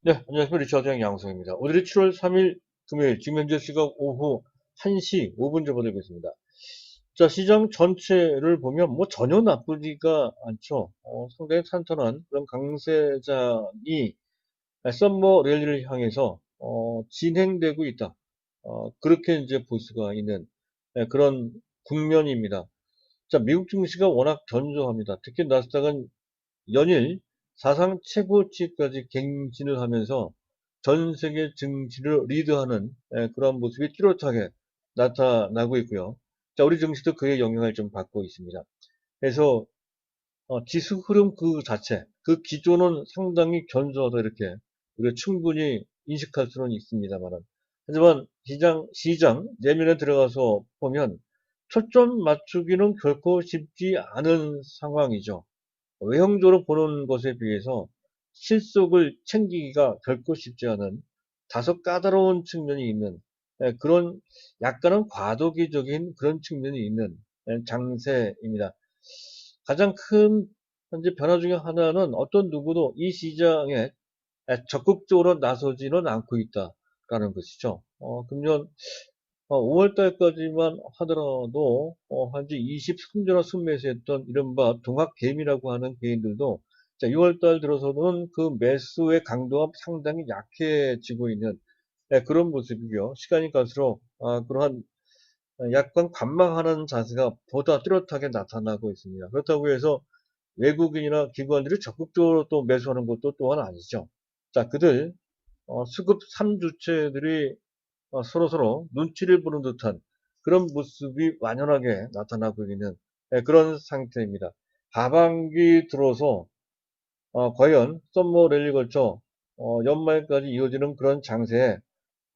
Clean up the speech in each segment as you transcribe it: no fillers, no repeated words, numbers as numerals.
네, 안녕하십니까. 리처드 양성입니다. 오늘이 7월 3일 금요일, 지금 현재 시각 오후 1시 5분 접어들고 있습니다. 자, 시장 전체를 보면 뭐 전혀 나쁘지가 않죠. 상당히 탄탄한 그런 강세장이 썸머 랠리를 향해서 진행되고 있다. 그렇게 이제 볼 수가 있는 그런 국면입니다. 자, 미국 증시가 워낙 견조합니다. 특히 나스닥은 연일 사상 최고치까지 갱신을 하면서 전 세계 증시를 리드하는 그런 모습이 뚜렷하게 나타나고 있고요. 자, 우리 증시도 그의 영향을 좀 받고 있습니다. 그래서 지수 흐름 그 자체, 그 기조는 상당히 견조하다 이렇게 우리가 충분히 인식할 수는 있습니다만, 하지만 시장 내면에 들어가서 보면 초점 맞추기는 결코 쉽지 않은 상황이죠. 외형적으로 보는 것에 비해서 실속을 챙기기가 결코 쉽지 않은 다소 까다로운 측면이 있는 그런 약간은 과도기적인 그런 측면이 있는 장세입니다. 가장 큰 현재 변화 중에 하나는 어떤 누구도 이 시장에 적극적으로 나서지는 않고 있다라는 것이죠. 금년 5월 달까지만 하더라도 현재 23주나 순매수했던 이른바 동학개미라고 하는 개인들도 자, 6월 달 들어서는 그 매수의 강도가 상당히 약해지고 있는 그런 모습이고요. 시간이 갈수록 그러한 약간 관망하는 자세가 보다 뚜렷하게 나타나고 있습니다. 그렇다고 해서 외국인이나 기관들이 적극적으로 또 매수하는 것도 또한 아니죠. 자, 그들 수급 3주체들이 서로서로 눈치를 보는 듯한 그런 모습이 완연하게 나타나고 있는 그런 상태입니다. 하반기 들어서 과연 썸머 랠리 걸쳐 연말까지 이어지는 그런 장세에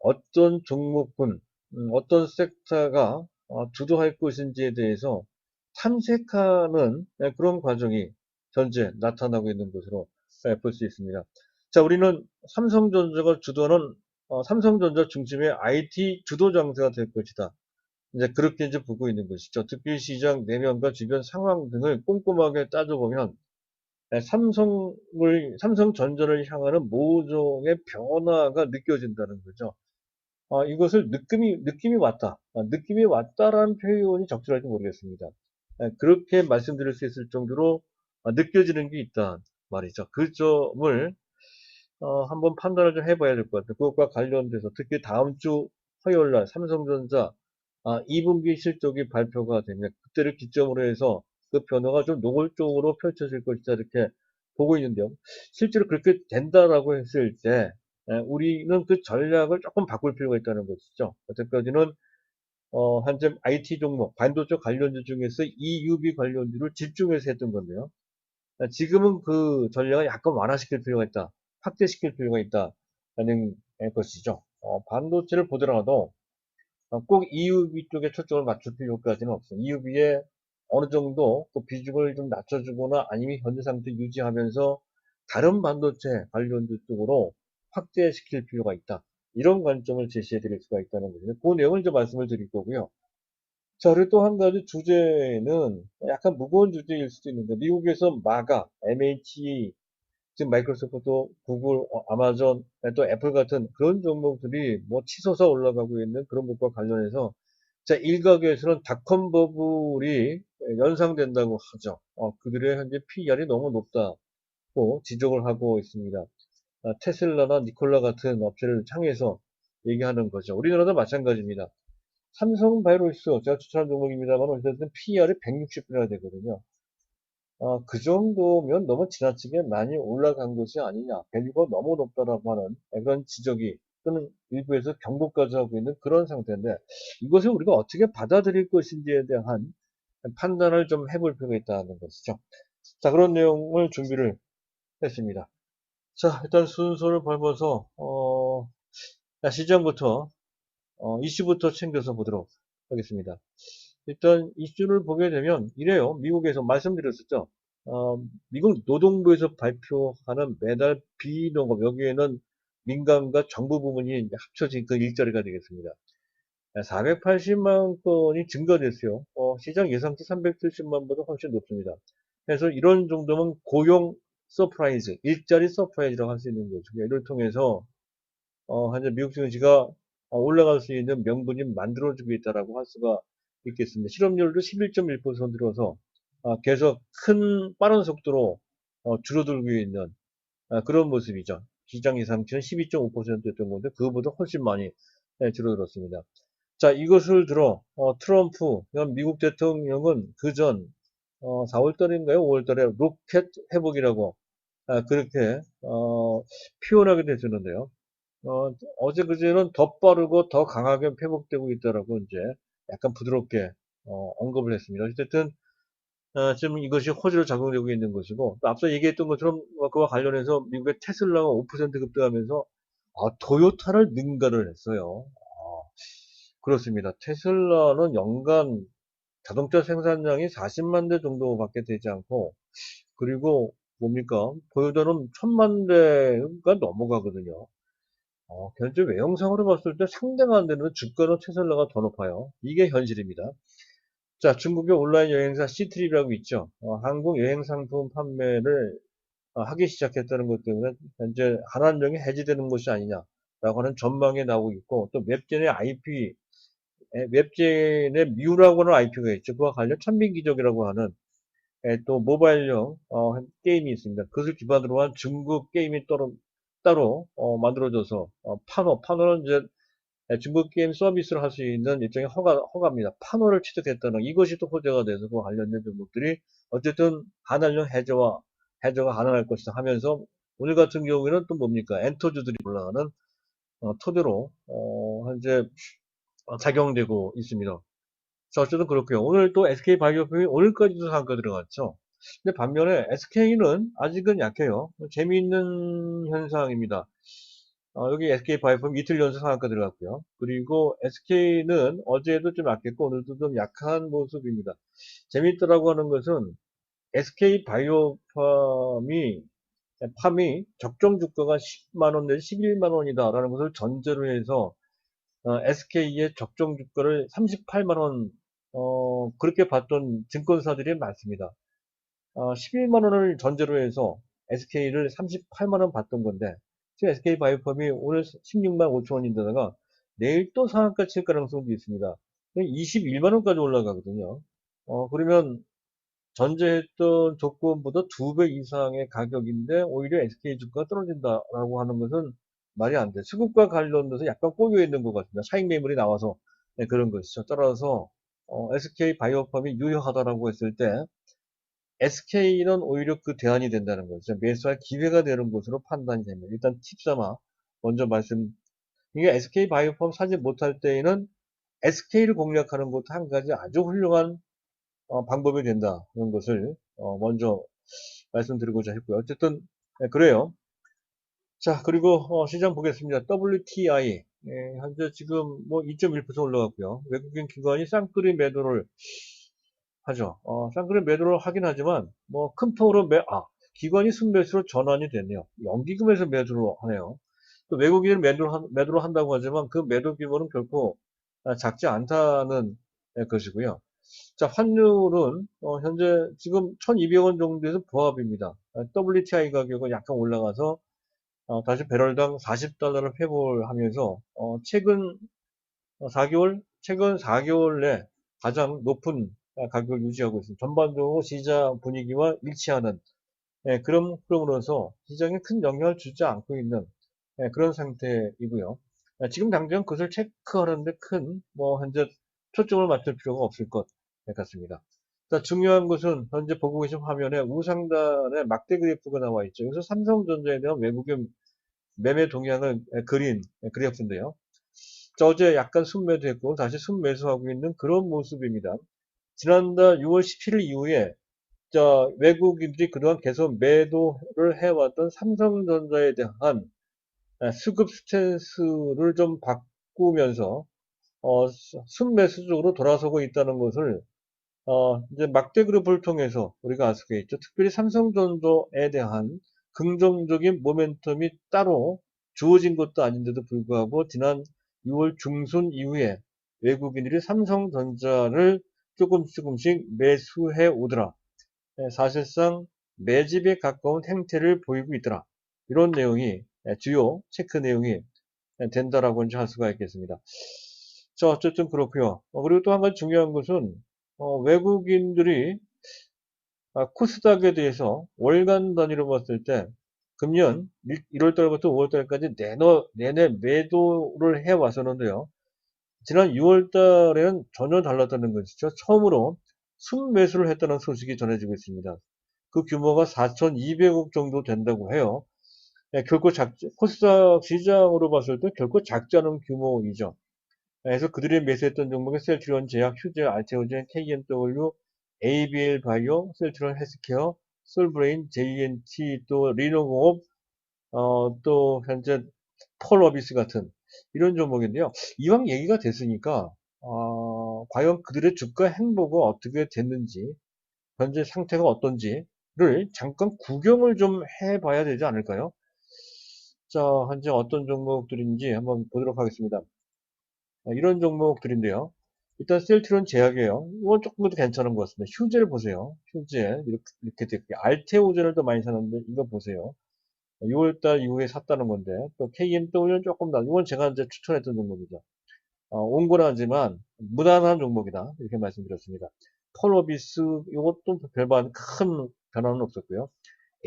어떤 종목군, 어떤 섹터가 주도할 것인지에 대해서 탐색하는 그런 과정이 현재 나타나고 있는 것으로 볼 수 있습니다. 자, 우리는 삼성전자가 주도하는 삼성전자 중심의 IT 주도 장세가 될 것이다. 이제 그렇게 이제 보고 있는 것이죠. 특히 시장 내면과 주변 상황 등을 꼼꼼하게 따져보면 삼성전자를 향하는 모종의 변화가 느껴진다는 거죠. 이것을 느낌이 왔다. 느낌이 왔다라는 표현이 적절할지 모르겠습니다. 그렇게 말씀드릴 수 있을 정도로 느껴지는 게 있다 말이죠. 그 점을 한번 판단을 좀 해봐야 될 것 같아요. 그것과 관련돼서 특히 다음 주 화요일 날 삼성전자 2분기 실적이 발표가 되면 그때를 기점으로 해서 그 변화가 좀 노골적으로 펼쳐질 것이다 이렇게 보고 있는데요. 실제로 그렇게 된다라고 했을 때 우리는 그 전략을 조금 바꿀 필요가 있다는 것이죠. 여태까지는 현재 IT 종목, 반도체 관련주 중에서 EUV 관련주를 집중해서 했던 건데요. 지금은 그 전략을 약간 완화시킬 필요가 있다. 확대시킬 필요가 있다는 것이죠. 반도체를 보더라도 꼭 EUV 쪽에 초점을 맞출 필요까지는 없어요. EUV에 어느 정도 그 비중을 좀 낮춰주거나 아니면 현재 상태 유지하면서 다른 반도체 관련주 쪽으로 확대시킬 필요가 있다. 이런 관점을 제시해 드릴 수가 있다는 거죠. 그 내용을 좀 말씀을 드릴 거고요. 자, 그리고 또 한 가지 주제는 약간 무거운 주제일 수도 있는데 미국에서 마가, MHE, 지금 마이크로소프트, 구글, 아마존, 또 애플 같은 그런 종목들이 뭐 치솟아 올라가고 있는 그런 것과 관련해서 자, 일각에서는 닷컴 버블이 연상된다고 하죠. 그들의 현재 PER이 너무 높다고 지적을 하고 있습니다. 테슬라나 니콜라 같은 업체를 향해서 얘기하는 거죠. 우리나라도 마찬가지입니다. 삼성바이오로스 제가 추천한 종목입니다만 어쨌든 PER이 160배나 되거든요. 그 정도면 너무 지나치게 많이 올라간 것이 아니냐. 밸류가 너무 높다라고 하는 그런 지적이 또는 일부에서 경고까지 하고 있는 그런 상태인데 이것을 우리가 어떻게 받아들일 것인지에 대한 판단을 좀 해볼 필요가 있다는 것이죠. 자, 그런 내용을 준비를 했습니다. 자, 일단 순서를 밟아서 시장부터 이슈부터 챙겨서 보도록 하겠습니다. 일단 이슈를 보게 되면 이래요. 미국에서 말씀드렸었죠. 미국 노동부에서 발표하는 매달 비농업 여기에는 민간과 정부 부문이 이제 합쳐진 그 일자리가 되겠습니다. 480만 건이 증가됐어요. 시장 예상치 370만 보다 훨씬 높습니다. 그래서 이런 정도면 고용 서프라이즈, 일자리 서프라이즈라고 할 수 있는 거죠. 이를 통해서 현재 미국 증시가 올라갈 수 있는 명분이 만들어지고 있다라고 할 수가 있겠습니다. 실업률도 11.1% 들어서 계속 큰 빠른 속도로 줄어들고 있는 그런 모습이죠. 시장 예상치는 12.5%였던 건데 그거보다 훨씬 많이 줄어들었습니다. 자, 이것을 들어 트럼프 미국 대통령은 그전 4월달인가요? 5월달에 로켓 회복이라고 그렇게 표현하게 되었는데요. 어제 그제는 더 빠르고 더 강하게 회복되고 있다라고 이제 약간 부드럽게 언급을 했습니다. 어쨌든 지금 이것이 호재로 작용되고 있는 것이고 또 앞서 얘기했던 것처럼 그와 관련해서 미국의 테슬라가 5% 급등하면서 토요타를 능가를 했어요. 그렇습니다. 테슬라는 연간 자동차 생산량이 40만 대 정도밖에 되지 않고 그리고 뭡니까? 토요타는 1000만 대가 넘어가거든요. 현재 외형상으로 봤을 때 상대가 안 되는 주가는 테슬라가 더 높아요. 이게 현실입니다. 자, 중국의 온라인 여행사 시트립이라고 있죠. 한국 여행 상품 판매를 하기 시작했다는 것 때문에 현재 한한령이 해지되는 것이 아니냐라고 하는 전망이 나오고 있고 또 웹젠의 뮤라고 하는 IP가 있죠. 그와 관련 천민기적이라고 하는 또 모바일용 게임이 있습니다. 그것을 기반으로 한 중국 게임이 따로 만들어져서 파노는 이제 중국 게임 서비스를 할 수 있는 일종의 허가입니다. 파노를 취득했다는 이것이 또 호재가 돼서 그 관련된 종목들이 어쨌든 한한령 해저가 가능할 것이다 하면서 오늘 같은 경우에는 또 뭡니까? 엔터주들이 올라가는 토대로 현재 작용되고 있습니다. 자, 어쨌든 그렇고요. 오늘 또 SK바이오품이 오늘까지도 상가 들어갔죠. 근데 반면에 SK는 아직은 약해요. 재미있는 현상입니다. 여기 SK바이오품 이틀 연속 상한가 들어갔고요. 그리고 SK는 어제도 좀 약했고 오늘도 좀 약한 모습입니다. 재미있더라고 하는 것은 SK바이오팜이 적정 주가가 10만원 내지 11만원이다라는 것을 전제로 해서 SK의 적정 주가를 38만원 그렇게 봤던 증권사들이 많습니다. 11만원을 전제로 해서 SK를 38만원 봤던 건데 지금 SK바이오팜이 오늘 16만 5천원인데다가 내일 또 상한가 칠 가능성도 있습니다. 21만원까지 올라가거든요. 그러면 전제했던 조건보다 2배 이상의 가격인데 오히려 SK 주가가 떨어진다라고 하는 것은 말이 안 돼. 수급과 관련돼서 약간 꼬여 있는 것 같습니다. 차익 매물이 나와서 그런 것이죠. 따라서 SK 바이오팜이 유효하다라고 했을 때 SK는 오히려 그 대안이 된다는 거죠. 매수할 기회가 되는 것으로 판단이 됩니다. 일단 팁 삼아 먼저 이게 SK 바이오팜 사지 못할 때에는 SK를 공략하는 것도 한 가지 아주 훌륭한 방법이 된다는 것을 먼저 말씀드리고자 했고요. 어쨌든 그래요. 자, 그리고 시장 보겠습니다. WTI 현재 지금 뭐 2.1% 올라갔고요. 외국인 기관이 쌍끌이 매도를 하죠. 쌍끌이 매도를 하긴 하지만 뭐 큰 통으로 기관이 순매수로 전환이 됐네요. 연기금에서 매도를 하네요. 또 외국인은 매도를 한다고 하지만 그 매도 규모는 결코 작지 않다는 것이고요. 자, 환율은 현재 지금 1200원 정도에서 보합입니다. WTI 가격은 약간 올라가서 다시 배럴당 40달러를 회복을 하면서 최근 4개월 내 가장 높은 가격을 유지하고 있습니다. 전반적으로 시장 분위기와 일치하는 그런 흐름으로서 시장에 큰 영향을 주지 않고 있는 그런 상태이고요. 지금 당장 그것을 체크하는데 뭐 현재 초점을 맞출 필요가 없을 것 같습니다. 자, 중요한 것은 현재 보고 계신 화면에 우상단에 막대 그래프가 나와 있죠. 여기서 삼성전자에 대한 외국인 매매 동향을 그린 그래프인데요. 자, 어제 약간 순매도했고 다시 순매수하고 있는 그런 모습입니다. 지난달 6월 17일 이후에 외국인들이 그동안 계속 매도를 해왔던 삼성전자에 대한 수급 스탠스를 좀 바꾸면서 순매수 쪽으로 돌아서고 있다는 것을 이제 막대 그룹을 통해서 우리가 알 수가 있죠. 특별히 삼성전자에 대한 긍정적인 모멘텀이 따로 주어진 것도 아닌데도 불구하고 지난 6월 중순 이후에 외국인들이 삼성전자를 조금씩 매수해 오더라. 사실상 매집에 가까운 행태를 보이고 있더라. 이런 내용이 주요 체크 내용이 된다라고 이제 할 수가 있겠습니다. 자, 어쨌든 그렇고요. 그리고 또 한 가지 중요한 것은 외국인들이 코스닥에 대해서 월간 단위로 봤을 때 금년 1월달부터 5월달까지 내내 매도를 해왔었는데요. 지난 6월달에는 전혀 달랐다는 것이죠. 처음으로 순매수를 했다는 소식이 전해지고 있습니다. 그 규모가 4,200억 정도 된다고 해요. 결코 코스닥 시장으로 봤을 때 결코 작지 않은 규모이죠. 그래서 그들이 매수했던 종목은 셀트리온 제약, 휴제, 알테오젠, KMW, ABL 바이오, 셀트리온 헬스케어, 솔브레인, JNT, 또 리노공업, 또 현재 펄어비스 같은 이런 종목인데요. 이왕 얘기가 됐으니까 과연 그들의 주가 행보가 어떻게 됐는지, 현재 상태가 어떤지를 잠깐 구경을 좀 해봐야 되지 않을까요? 자, 현재 어떤 종목들인지 한번 보도록 하겠습니다. 이런 종목들인데요. 일단 셀트리온 제약이에요. 이건 조금 더 괜찮은 것 같습니다. 휴젤 보세요. 휴젤 이렇게 됐고요. 알테오젠을 더 많이 사는데 이거 보세요. 6월달 이후에 샀다는 건데 또 KMW는 조금 더 이건 제가 이제 추천했던 종목이죠. 온건하지만 무난한 종목이다 이렇게 말씀드렸습니다. 펄어비스 이것도 별반 큰 변화는 없었고요.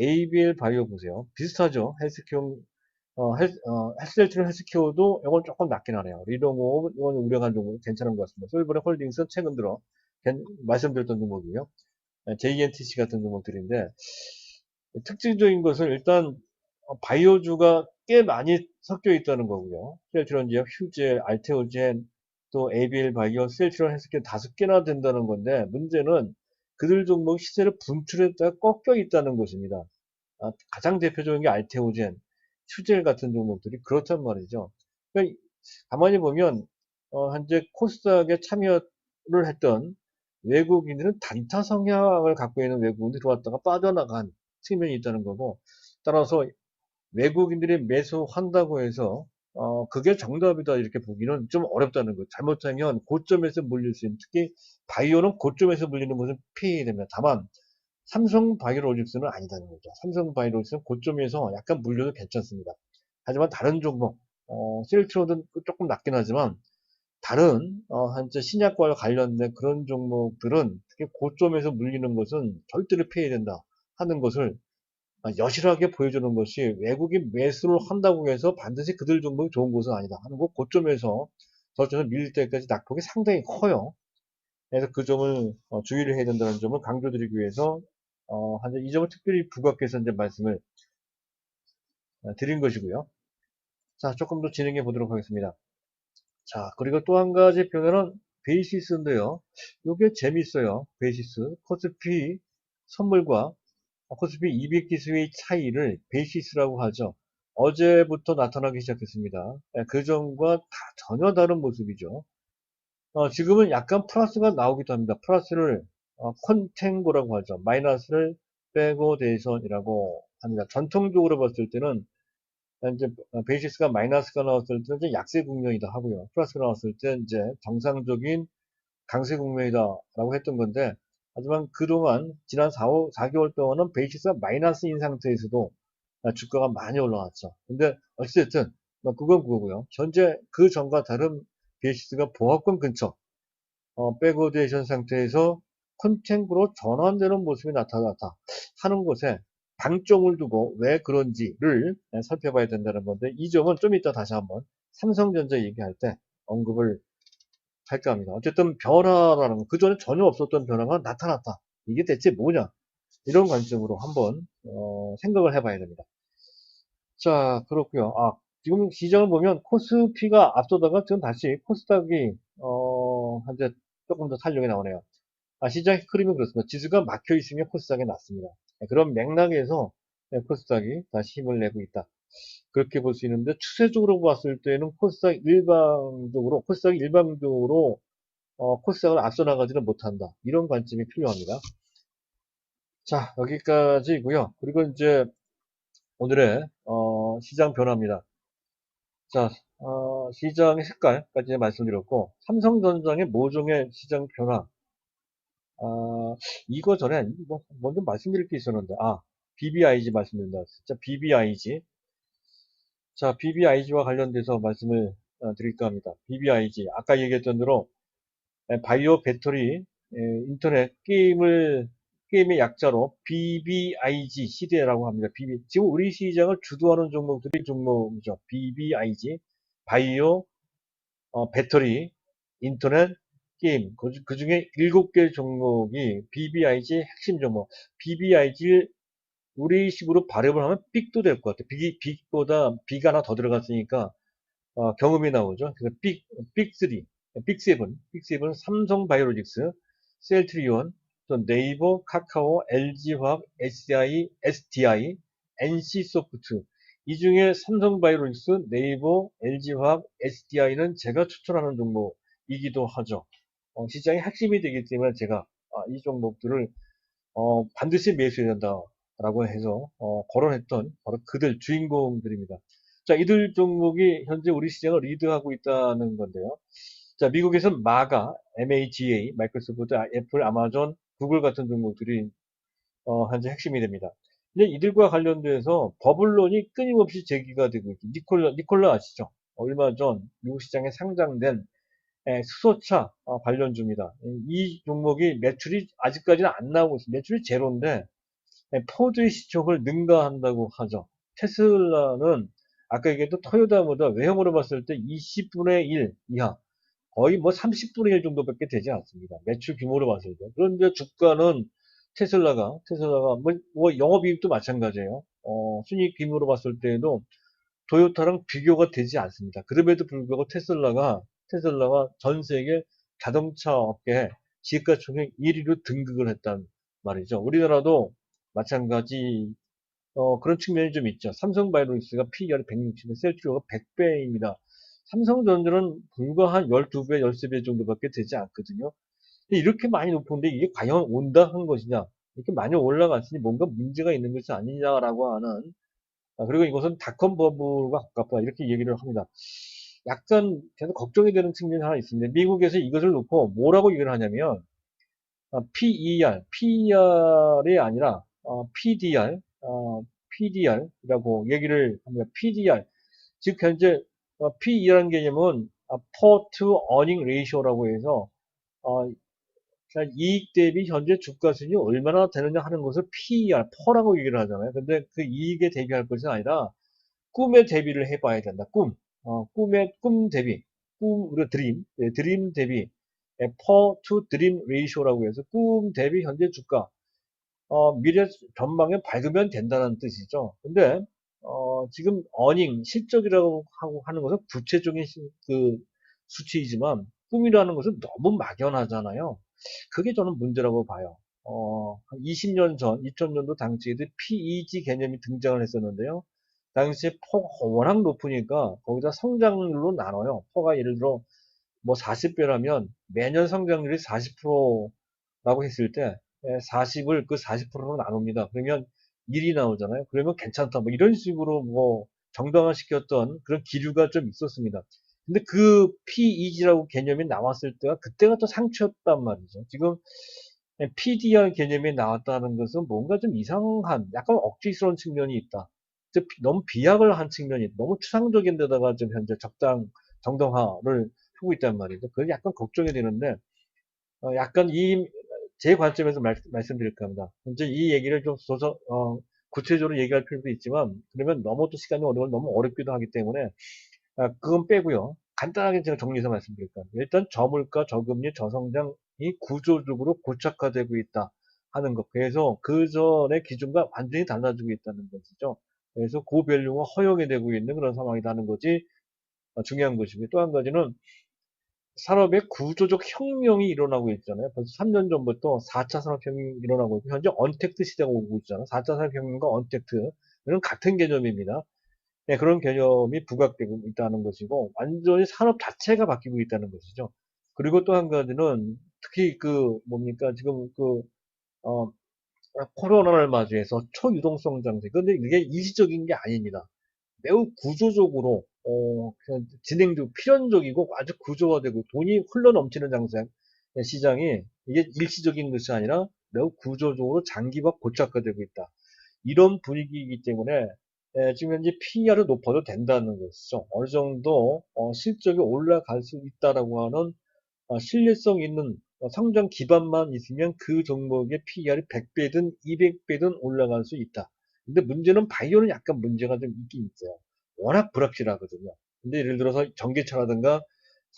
ABL 바이오 보세요. 비슷하죠. 헬스케어 헬스셀트리온 헬스케어도 이건 조금 낮긴 하네요. 리동호 이건 우려간 종목 괜찮은 것 같습니다. 솔브레 홀딩스 최근 들어 말씀드렸던 종목이고요. JNTC 같은 종목들인데 특징적인 것은 일단 바이오주가 꽤 많이 섞여 있다는 거고요. 셀트리온 지역, 휴젤, 알테오젠, 또 ABL 바이오, 셀트리온 헬스케어 5개나 된다는 건데 문제는 그들 종목 시세를 분출했다가 꺾여 있다는 것입니다. 가장 대표적인 게 알테오젠, 휴젤 같은 종목들이 그렇단 말이죠. 그러니까 가만히 보면 현재 코스닥에 참여를 했던 외국인들은 단타 성향을 갖고 있는 외국인들이 들어왔다가 빠져나간 측면이 있다는 거고, 따라서 외국인들이 매수한다고 해서 그게 정답이다 이렇게 보기는 좀 어렵다는 거. 잘못하면 고점에서 물릴 수 있는, 특히 바이오는 고점에서 물리는 것은 피해야 됩니다. 다만 삼성 바이오로직스는 아니다는 거죠. 삼성 바이오로직스는 고점에서 약간 물려도 괜찮습니다. 하지만 다른 종목, 셀트리온은 조금 낮긴 하지만 다른 현재 신약과 관련된 그런 종목들은 특히 고점에서 물리는 것은 절대로 피해야 된다 하는 것을 여실하게 보여주는 것이 외국인 매수를 한다고 해서 반드시 그들 종목이 좋은 것은 아니다 하는 거. 고점에서 저점에서 밀릴 때까지 낙폭이 상당히 커요. 그래서 그 점을 주의를 해야 된다는 점을 강조드리기 위해서 현재 이 점을 특별히 부각해서 이제 말씀을 드린 것이고요. 자, 조금 더 진행해 보도록 하겠습니다. 자, 그리고 또 한 가지 변화는 베이시스인데요. 이게 재밌어요. 베이시스 코스피 선물과 코스피 200지수의 차이를 베이시스라고 하죠. 어제부터 나타나기 시작했습니다. 그 전과 전혀 다른 모습이죠. 지금은 약간 플러스가 나오기도 합니다. 플러스를 컨탱고라고 하죠. 마이너스를 빼고 대선이라고 합니다. 전통적으로 봤을 때는 이제 베이시스가 마이너스가 나왔을 때는 이제 약세 국면이다 하고요. 플러스가 나왔을 때 이제 정상적인 강세 국면이다라고 했던 건데, 하지만 그동안 지난 4개월 동안은 베이시스가 마이너스인 상태에서도 주가가 많이 올라왔죠. 근데 어찌됐든 뭐 그건 그거고요. 현재 그 전과 다른 베이시스가 보합권 근처 백오데이션 상태에서 컨탱크로 전환되는 모습이 나타났다 하는 것에 방점을 두고 왜 그런지를 살펴봐야 된다는 건데, 이 점은 좀 이따 다시 한번 삼성전자 얘기할 때 언급을 할까 합니다. 어쨌든 변화라는 거, 그전에 전혀 없었던 변화가 나타났다. 이게 대체 뭐냐? 이런 관점으로 한번 생각을 해봐야 됩니다. 자, 그렇고요. 지금 시장을 보면 코스피가 앞서다가 지금 다시 코스닥이 현재 조금 더 탄력이 나오네요. 시장 흐름이 그렇습니다. 지수가 막혀 있으면 코스닥이 낮습니다. 그런 맥락에서 코스닥이 다시 힘을 내고 있다. 그렇게 볼 수 있는데, 추세적으로 봤을 때는 코스닥이 일방적으로 코스닥을 앞서 나가지는 못한다. 이런 관점이 필요합니다. 자, 여기까지고요. 그리고 이제 오늘의 시장 변화입니다. 자, 시장의 색깔까지 말씀드렸고, 삼성전자의 모종의 시장 변화, 이거 전에 먼저 말씀드릴 게 있었는데, BBIG 말씀드린다. 진짜 BBIG. 자, BBIG와 관련돼서 말씀을 드릴까 합니다. BBIG. 아까 얘기했던 대로, 바이오 배터리, 인터넷 게임의 약자로 BBIG 시대라고 합니다. 지금 우리 시장을 주도하는 종목이죠. BBIG, 바이오, 배터리, 인터넷, 게임. 그 중에 7개 종목이 BBIG 핵심 종목. BBIG 우리식으로 발음을 하면 빅도 될 것 같아요. 빅보다 B가 하나 더 들어갔으니까 경음이 나오죠. 그래서 빅3, 빅7, 삼성바이오로직스, 셀트리온, 또 네이버, 카카오, LG화학, SDI, NC소프트. 이 중에 삼성바이오로직스, 네이버, LG화학, SDI는 제가 추천하는 종목이기도 하죠. 시장의 핵심이 되기 때문에 제가 이 종목들을 반드시 매수해야 된다라고 해서 거론했던 바로 그들 주인공들입니다. 자, 이들 종목이 현재 우리 시장을 리드하고 있다는 건데요. 자, 미국에서는 마가, MAGA, 마이크로소프트, 애플, 아마존, 구글 같은 종목들이 현재 핵심이 됩니다. 근데 이들과 관련돼서 버블론이 끊임없이 제기가 되고 있죠. 니콜라 아시죠? 얼마 전 미국 시장에 상장된 수소차 관련주입니다. 이 종목이 매출이 아직까지는 안 나오고 있습니다. 매출이 제로인데 포드의 시총을 능가한다고 하죠. 테슬라는 아까 얘기했던 토요타보다 외형으로 봤을 때 20분의 1 이하, 거의 뭐 30분의 1 정도밖에 되지 않습니다. 매출 규모로 봤을 때. 그런데 주가는 테슬라가 뭐 영업이익도 마찬가지예요. 순이익 규모로 봤을 때에도 토요타랑 비교가 되지 않습니다. 그럼에도 불구하고 테슬라가 전 세계 자동차 업계에 시가총액 1위로 등극을 했단 말이죠. 우리나라도 마찬가지 그런 측면이 좀 있죠. 삼성바이오로직스가 PER이 160배, 셀트리온가 100배입니다. 삼성전자는 불과 한 12배, 13배 정도밖에 되지 않거든요. 근데 이렇게 많이 높은데 이게 과연 온당한 것이냐? 이렇게 많이 올라갔으니 뭔가 문제가 있는 것이 아니냐라고 하는, 그리고 이것은 닷컴 버블과 가깝다 이렇게 얘기를 합니다. 약간 계속 걱정이 되는 측면이 하나 있습니다. 미국에서 이것을 놓고 뭐라고 얘기를 하냐면 PER이 아니라 PDR이라고 얘기를 합니다. PDR, 즉 현재 PE라는 개념은 P/E Earning Ratio라고 해서 어, 이익 대비 현재 주가 수준이 얼마나 되느냐 하는 것을 PER, P라고 얘기를 하잖아요. 근데 그 이익에 대비할 것이 아니라 꿈에 대비를 해봐야 된다. 꿈 대비, 우리가 드림 대비, Per to Dream Ratio라고 해서 꿈 대비 현재 주가, 미래 전망에 밝으면 된다는 뜻이죠. 근데 지금 어닝 실적이라고 하는 것은 구체적인 그 수치이지만 꿈이라는 것은 너무 막연하잖아요. 그게 저는 문제라고 봐요. 한 20년 전, 2000년도 당시에도 PEG 개념이 등장을 했었는데요. 당시에 퍼가 워낙 높으니까 거기다 성장률로 나눠요. 퍼가 예를 들어 뭐 40배라면 매년 성장률이 40%라고 했을 때 40을 그 40%로 나눕니다. 그러면 1이 나오잖아요. 그러면 괜찮다. 뭐 이런 식으로 뭐 정당화시켰던 그런 기류가 좀 있었습니다. 근데 그 PEG라고 개념이 나왔을 때가 그때가 또 상처였단 말이죠. 지금 PDR 개념이 나왔다는 것은 뭔가 좀 이상한, 약간 억지스러운 측면이 있다. 너무 비약을 한 측면이 있다. 너무 추상적인 데다가 좀 현재 정당화를 하고 있단 말이죠. 그게 약간 걱정이 되는데, 약간 제 관점에서 말씀드릴까 합니다. 현재 이 얘기를 좀 구체적으로 얘기할 필요도 있지만, 그러면 너무 또 시간이 너무 어렵기도 하기 때문에, 그건 빼고요. 간단하게 제가 정리해서 말씀드릴까요? 일단 저물가, 저금리, 저성장이 구조적으로 고착화되고 있다 하는 것. 그래서 그 전의 기준과 완전히 달라지고 있다는 것이죠. 그래서 고밸류가 허용이 되고 있는 그런 상황이라는 것이 중요한 것이고요. 또 한 가지는 산업의 구조적 혁명이 일어나고 있잖아요. 벌써 3년 전부터 4차 산업혁명이 일어나고 있고, 현재 언택트 시대가 오고 있잖아요. 4차 산업혁명과 언택트. 이런 같은 개념입니다. 네, 그런 개념이 부각되고 있다는 것이고, 완전히 산업 자체가 바뀌고 있다는 것이죠. 그리고 또 한 가지는, 특히 지금 코로나를 맞이해서 초유동성 장세. 근데 이게 일시적인 게 아닙니다. 매우 구조적으로, 그냥 필연적이고 아주 구조화되고 돈이 흘러 넘치는 장세. 시장이 이게 일시적인 것이 아니라 매우 구조적으로 장기화 고착화되고 있다. 이런 분위기이기 때문에 지금 현재 PER을 높여도 된다는 것이죠. 어느 정도 실적이 올라갈 수 있다라고 하는 신뢰성 있는 성장 기반만 있으면 그 종목의 PER이 100배든 200배든 올라갈 수 있다. 근데 문제는 바이오는 약간 문제가 좀 있긴 있어요. 워낙 불확실하거든요. 근데 예를 들어서 전기차라든가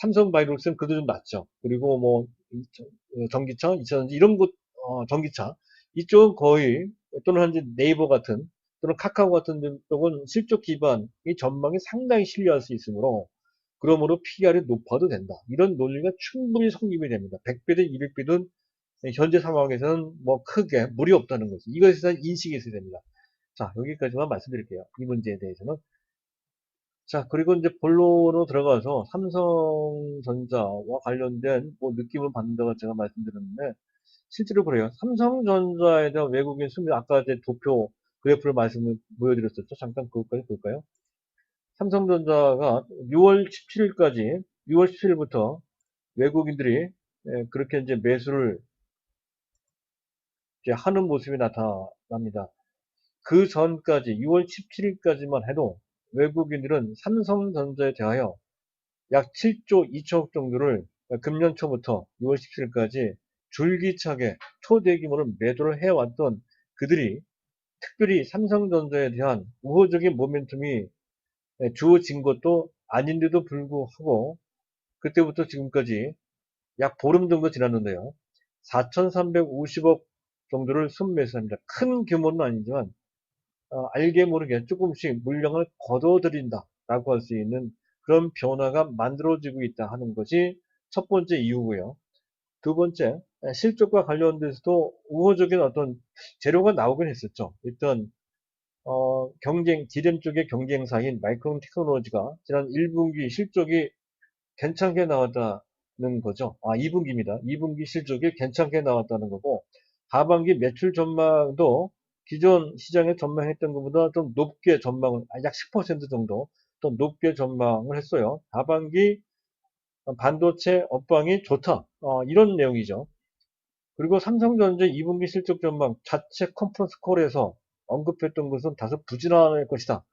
삼성바이오록스는 그래도 좀 낫죠. 그리고 뭐 전기차, 이차전지 이런 곳 전기차 이쪽은 거의 또는 현재 네이버 같은 또는 카카오 같은 쪽은 실적 기반의 전망이 상당히 신뢰할 수 있으므로 그러므로 PR이 높아도 된다. 이런 논리가 충분히 성립이 됩니다. 100배든 200배든 현재 상황에서는 뭐 크게 무리 없다는 거죠. 이것에 대한 인식이 있어야 됩니다. 자, 여기까지만 말씀드릴게요. 이 문제에 대해서는. 자, 그리고 이제 본론으로 들어가서 삼성전자와 관련된 뭐 느낌을 받는다고 제가 말씀드렸는데, 실제로 그래요. 삼성전자에 대한 외국인 수미, 아까 제 도표 그래프를 말씀을 보여드렸었죠. 잠깐 그것까지 볼까요? 삼성전자가 6월 17일까지, 6월 17일부터 외국인들이 그렇게 이제 매수를 이제 하는 모습이 나타납니다. 그 전까지 6월 17일까지만 해도 외국인들은 삼성전자에 대하여 약 7조 2천억 정도를 금년 초부터 6월 17일까지 줄기차게 초대규모로 매도를 해왔던 그들이 특별히 삼성전자에 대한 우호적인 모멘텀이 주어진 것도 아닌데도 불구하고 그때부터 지금까지 약 보름 정도 지났는데요. 4,350억 정도를 순매수합니다. 큰 규모는 아니지만 알게 모르게 조금씩 물량을 걷어들인다라고 할 수 있는 그런 변화가 만들어지고 있다 하는 것이 첫 번째 이유고요. 두 번째, 실적과 관련돼서도 우호적인 어떤 재료가 나오긴 했었죠. 일단 디램 쪽의 경쟁사인 마이크론 테크놀로지가 지난 1분기 실적이 괜찮게 나왔다는 거죠. 2분기입니다. 2분기 실적이 괜찮게 나왔다는 거고, 하반기 매출 전망도 기존 시장에 전망했던 것보다 좀 높게 전망을, 약 10% 정도 더 높게 전망을 했어요. 하반기 반도체 업황이 좋다. 이런 내용이죠. 그리고 삼성전자 2분기 실적 전망 자체 컨퍼런스 콜에서 언급했던 것은 다소 부진할 것이다.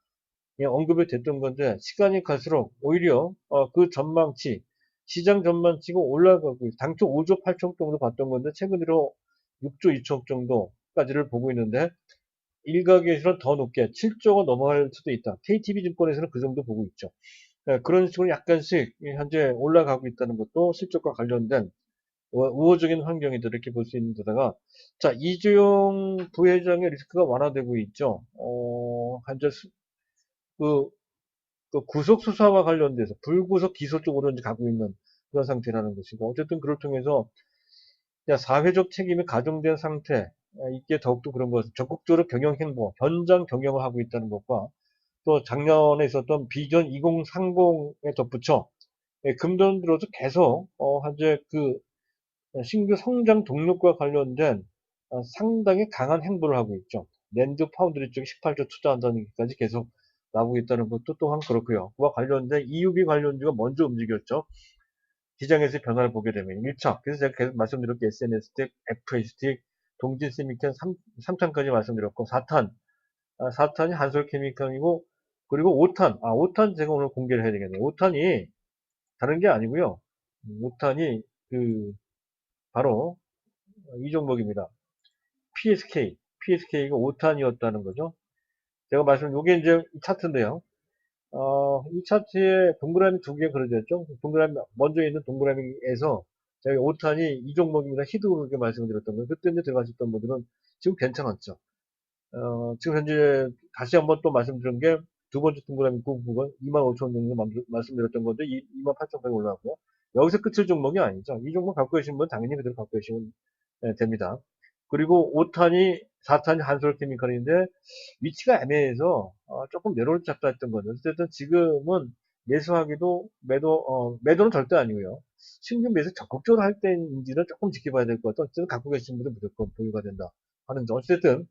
예, 언급이 됐던 건데 시간이 갈수록 오히려 그 전망치 시장 전망치가 올라가고 당초 5조 8천 정도 봤던 건데 최근 들어 6조 2천 정도까지를 보고 있는데 일각에서는 더 높게 7조가 넘어갈 수도 있다. KTB증권에서는 그 정도 보고 있죠. 예, 그런 식으로 약간씩 현재 올라가고 있다는 것도 실적과 관련된 우호적인 환경이다 이렇게 볼 수 있는 데다가 자 이재용 부회장의 리스크가 완화되고 있죠. 현재 그 구속 수사와 관련돼서 불구속 기소 쪽으로 이제 가고 있는 그런 상태라는 것이고 어쨌든 그걸 통해서 사회적 책임이 가중된 상태 이게 더욱더 그런 것 적극적으로 경영 행보 현장 경영을 하고 있다는 것과 또 작년에 있었던 비전 2030에 덧붙여 금년 들어서 계속 현재 그 신규 성장 동력과 관련된 상당히 강한 행보를 하고 있죠. 랜드 파운드리 쪽에 18조 투자한다는 얘기까지 계속 나오고 있다는 것도 또한 그렇고요. 그와 관련된 EUV 관련주가 먼저 움직였죠. 시장에서 변화를 보게 되면 1차. 그래서 제가 계속 말씀드렸고 SNS틱, FH틱, 동진세미캠 3탄까지 말씀드렸고 4탄. 4탄이 한솔케미칼이고 그리고 5탄. 5탄 제가 오늘 공개를 해야 되겠네요. 5탄이 다른 게 아니고요. 5탄이 바로 이 종목입니다. PSK. PSK가 5탄이었다는 거죠. 제가 요게 이제 이 차트인데요. 이 차트에 동그라미 두 개 그려져 있죠. 동그라미, 먼저 있는 동그라미에서 저희 5탄이 이 종목입니다. 히드로 그렇게 말씀드렸던 거예요. 그때 이제 들어가셨던 분들은 지금 괜찮았죠. 지금 현재 다시 한번 또 말씀드린 게 두 번째 동그라미 그 부분 25,000원 정도 말씀드렸던 건데 28,000원까지 올라왔고요. 여기서 끝을 종목이 아니죠. 이 종목 갖고 계신 분은 당연히 그대로 갖고 계시면 됩니다. 그리고 5탄이 4탄이 한솔케미칼인데 위치가 애매해서 조금 내려올 잡다 했던 거죠. 어쨌든 지금은 매수하기도 매도는 절대 아니고요. 신규 매수 적극적으로 할 때인지는 조금 지켜봐야 될 것 같아요. 어쨌든 갖고 계신 분은 무조건 보유가 된다 하는 점. 어쨌든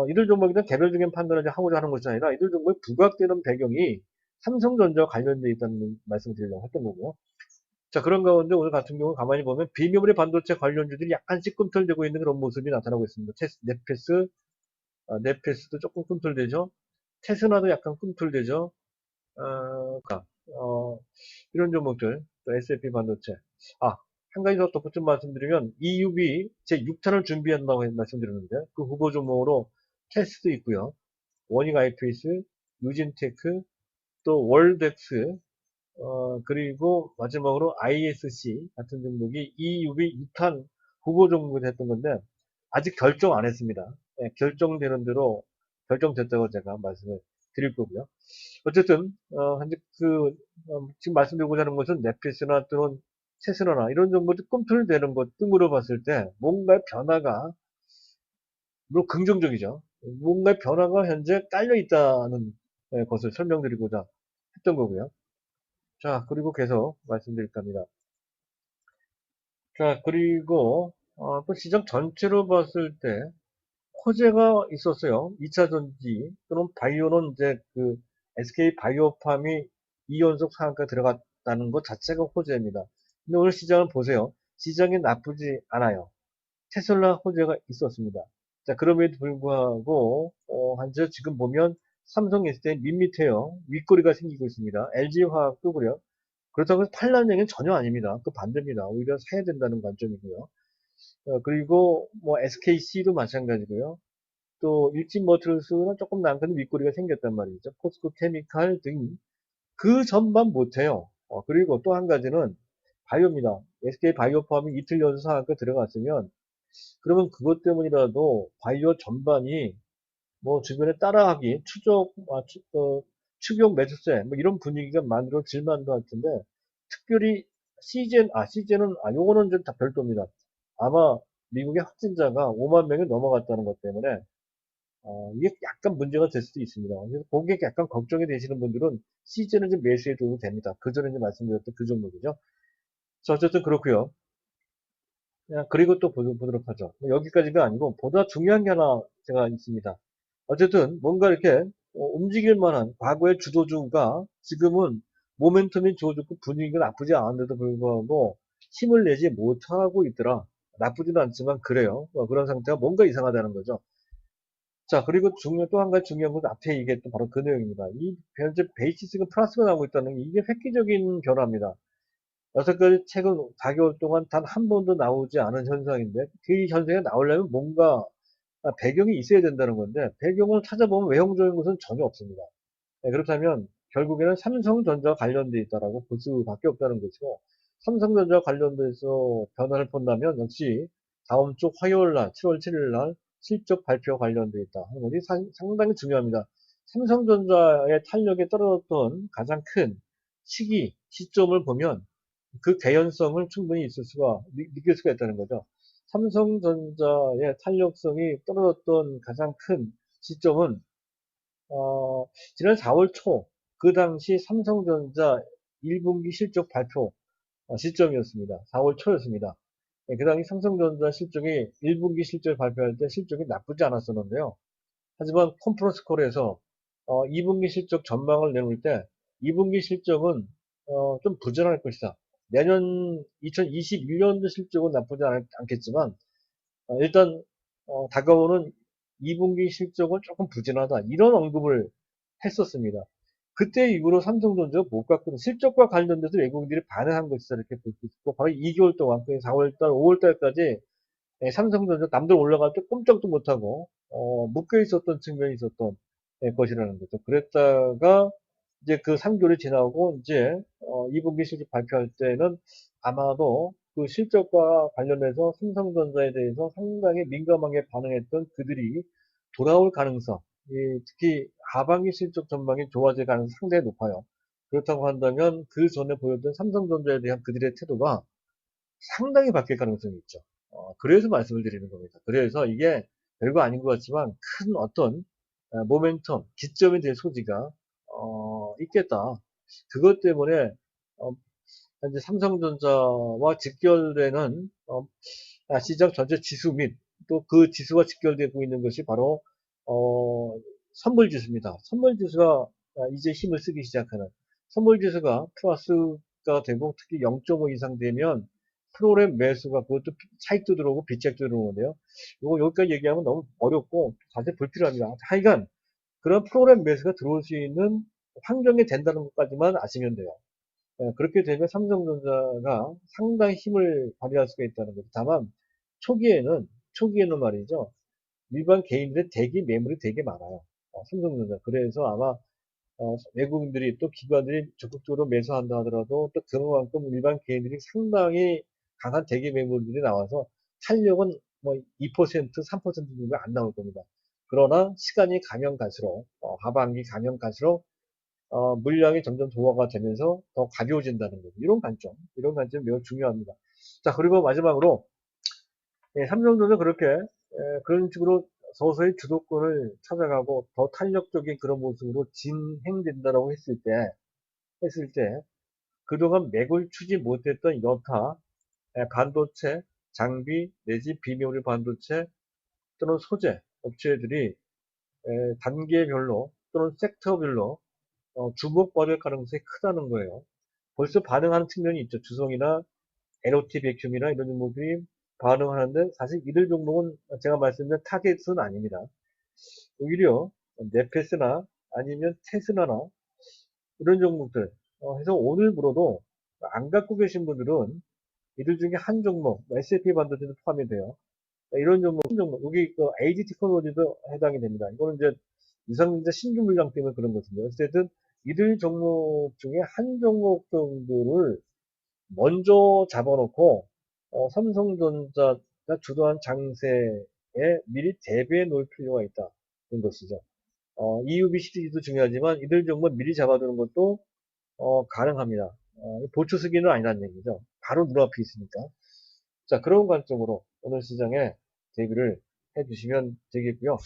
이들 종목이든 개별적인 판단을 하고자 하는 것이 아니라 이들 종목이 부각되는 배경이 삼성전자와 관련되어 있다는 말씀을 드리려고 했던 거고 자, 그런 가운데 오늘 같은 경우 가만히 보면 비메모리 반도체 관련주들이 약간씩 꿈틀대고 있는 그런 모습이 나타나고 있습니다. 넷패스도 조금 꿈틀대죠. 테스나도 약간 꿈틀대죠. 어, 이런 종목들, 또 S&P 반도체. 아, 한 가지 더 덧붙여 말씀드리면 EUV 제 6탄을 준비한다고 말씀드렸는데 그 후보 종목으로 테스도 있고요. 원익 IPS, 유진테크, 또 월덱스, 그리고 마지막으로 ISC 같은 종목이 EUV 6탄 후보 종목이 됐던 건데 아직 결정 안 했습니다. 예, 결정되는 대로 결정됐다고 제가 말씀을 드릴 거고요. 어쨌든 현재 지금 말씀드리고자 하는 것은 넷플릭스나 또는 테슬라나 이런 정보들 꿈틀대는 것 등으로 봤을 때 뭔가 변화가 물론 긍정적이죠. 뭔가 변화가 현재 깔려 있다는 것을 설명드리고자 했던 거고요. 자, 그리고 계속 말씀드릴까 합니다. 자, 그리고 또 시장 전체로 봤을 때 호재가 있었어요. 2차 전지 또는 바이오는 이제 그 SK 바이오팜이 2연속 상한가 들어갔다는 것 자체가 호재입니다. 근데 오늘 시장을 보세요. 시장이 나쁘지 않아요. 테슬라 호재가 있었습니다. 자, 그럼에도 불구하고 현재 지금 보면 삼성 SDI 밋밋해요. 윗꼬리가 생기고 있습니다. LG화학도 그래요. 그렇다고 해서 팔라는 얘기는 전혀 아닙니다. 그 반대입니다. 오히려 사야 된다는 관점이고요. 그리고 뭐 SKC도 마찬가지고요. 또 일진머트리스는 조금 남는 윗꼬리가 생겼단 말이죠. 포스코 케미칼 등 그 전반 못해요. 그리고 또 한 가지는 바이오입니다. SK 바이오팜이 이틀 연속 상한가 들어갔으면 그러면 그것 때문이라도 바이오 전반이 뭐 주변에 따라하기 추격 매수세 뭐 이런 분위기가 만들어질만도 할 텐데 특별히 시젠은 요거는 좀 다 별도입니다. 아마 미국의 확진자가 5만 명이 넘어갔다는 것 때문에 이게 약간 문제가 될 수도 있습니다. 그래서 거기에 약간 걱정이 되시는 분들은 시즌은 좀 매수해 둬도 됩니다. 그 전에 말씀드렸던 그 종목이죠. 자, 어쨌든 그렇고요. 그리고 또 보도록 하죠. 뭐 여기까지가 아니고 보다 중요한 게 하나 제가 있습니다. 어쨌든 뭔가 이렇게 움직일 만한 과거의 주도주가 지금은 모멘텀이 좋아졌고 분위기가 나쁘지 않은데도 불구하고 힘을 내지 못하고 있더라. 나쁘지는 않지만 그래요. 그런 상태가 뭔가 이상하다는 거죠. 자, 그리고 또 한 가지 중요한 건 앞에 얘기했던 바로 그 내용입니다. 이 현재 베이시스가 플러스가 나오고 있다는 게 이게 획기적인 변화입니다. 여태까지 최근 4개월 동안 단 한 번도 나오지 않은 현상인데 그 현상이 나오려면 뭔가 배경이 있어야 된다는 건데 배경을 찾아보면 외형적인 것은 전혀 없습니다. 네, 그렇다면 결국에는 삼성전자와 관련돼 있다라고 볼 수밖에 없다는 것이고 삼성전자와 관련돼서 변화를 본다면 역시 다음 주 화요일 날 7월 7일 날 실적 발표 관련돼 있다 하는 것이 상당히 중요합니다. 삼성전자의 탄력에 떨어졌던 가장 큰 시점을 보면 그 개연성을 충분히 느낄 수가 있다는 거죠. 삼성전자의 탄력성이 떨어졌던 가장 큰 시점은 지난 4월 초, 그 당시 삼성전자 1분기 실적 발표 시점이었습니다. 4월 초였습니다. 네, 그 당시 삼성전자 실적이 1분기 실적 발표할 때 실적이 나쁘지 않았었는데요. 하지만 컨퍼런스콜에서 2분기 실적 전망을 내놓을 때 2분기 실적은 좀 부진할 것이다. 내년 2021년도 실적은 나쁘지 않겠지만 일단 다가오는 2분기 실적은 조금 부진하다. 이런 언급을 했었습니다. 그때 이후로 삼성전자가 못 갔거든요. 실적과 관련돼서 외국인들이 반응한 것이다. 이렇게 볼 수 있고 바로 2개월 동안, 4월달, 5월달까지 삼성전자 남들 올라갈 때 꼼짝도 못하고 묶여 있었던 측면이 있었던 것이라는 거죠. 그랬다가 이제 그 3개월이 지나고 이제 2분기 실적 발표할 때는 아마도 그 실적과 관련해서 삼성전자에 대해서 상당히 민감하게 반응했던 그들이 돌아올 가능성, 특히 하반기 실적 전망이 좋아질 가능성이 상당히 높아요. 그렇다고 한다면 그 전에 보였던 삼성전자에 대한 그들의 태도가 상당히 바뀔 가능성이 있죠. 그래서 말씀을 드리는 겁니다. 그래서 이게 별거 아닌 것 같지만 큰 어떤 모멘텀, 기점에 대한 소지가 있겠다. 그것 때문에 어, 현재 삼성전자와 직결되는 시장 전체 지수 및 또 그 지수와 직결되고 있는 것이 바로 선물지수입니다. 선물지수가 이제 힘을 쓰기 시작하는 선물지수가 플러스 이상가 되고 특히 0.5 이상 되면 프로그램 매수가 그것도 차익도 들어오고 비차익도 들어오는데요. 이거 여기까지 얘기하면 너무 어렵고 사실 불필요합니다. 하여간 그런 프로그램 매수가 들어올 수 있는 환경이 된다는 것까지만 아시면 돼요. 그렇게 되면 삼성전자가 상당히 힘을 발휘할 수가 있다는 거죠. 다만 초기에는 말이죠. 일반 개인들의 대기 매물이 되게 많아요. 삼성전자. 그래서 아마 외국인들이 또 기관들이 적극적으로 매수한다 하더라도 또 그만큼 일반 개인들이 상당히 강한 대기 매물들이 나와서 탄력은 뭐 2%, 3% 정도 안 나올 겁니다. 그러나 시간이 가면 갈수록 하반기 가면 갈수록 물량이 점점 도화가 되면서 더 가벼워진다는 거죠. 이런 관점이 매우 중요합니다. 자, 그리고 마지막으로 삼성전자 그렇게 그런 식으로 서서히 주도권을 찾아가고 더 탄력적인 그런 모습으로 진행된다라고 했을 때 그동안 맥을 추지 못했던 여타 반도체, 장비 내지 비메모리 반도체 또는 소재 업체들이 단계별로 또는 섹터별로 주목받을 가능성이 크다는 거예요. 벌써 반응하는 측면이 있죠. 주성이나 LOT 백큐이나 이런 종목들이 반응하는데 사실 이들 종목은 제가 말씀드린 타겟은 아닙니다. 오히려 네페스나 아니면 테스나나 이런 종목들 해서 오늘부로도 안 갖고 계신 분들은 이들 중에 한 종목, S&P 반도체도 포함이 돼요. 이런 종목, 여기 그 AG 테크놀로지도 해당이 됩니다. 이거는 이제 유상증자 신규 물량 때문에 그런 것인데요. 어쨌든 이들 종목 중에 한 종목 정도를 먼저 잡아놓고 삼성전자가 주도한 장세에 미리 대비해 놓을 필요가 있다는 것이죠. EUV 시리즈도 중요하지만 이들 종목 미리 잡아두는 것도 가능합니다. 보초쓰기는 아니라는 얘기죠. 바로 눈앞에 있으니까. 자, 그런 관점으로 오늘 시장에 대비를 해주시면 되겠고요.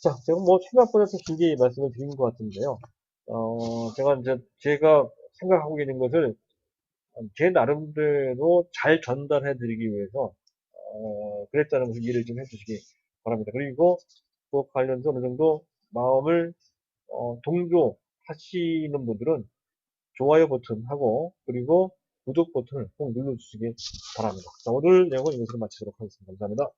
자, 제가 뭐 생각보다 좀 길게 말씀을 드린 것 같은데요. 제가 생각하고 있는 것을 제 나름대로 잘 전달해 드리기 위해서 그랬다는 것을 이해를 좀 해주시기 바랍니다. 그리고 그 관련해서 어느 정도 마음을 동조하시는 분들은 좋아요 버튼하고 그리고 구독 버튼을 꼭 눌러주시기 바랍니다. 자, 오늘 내용은 이것으로 마치도록 하겠습니다. 감사합니다.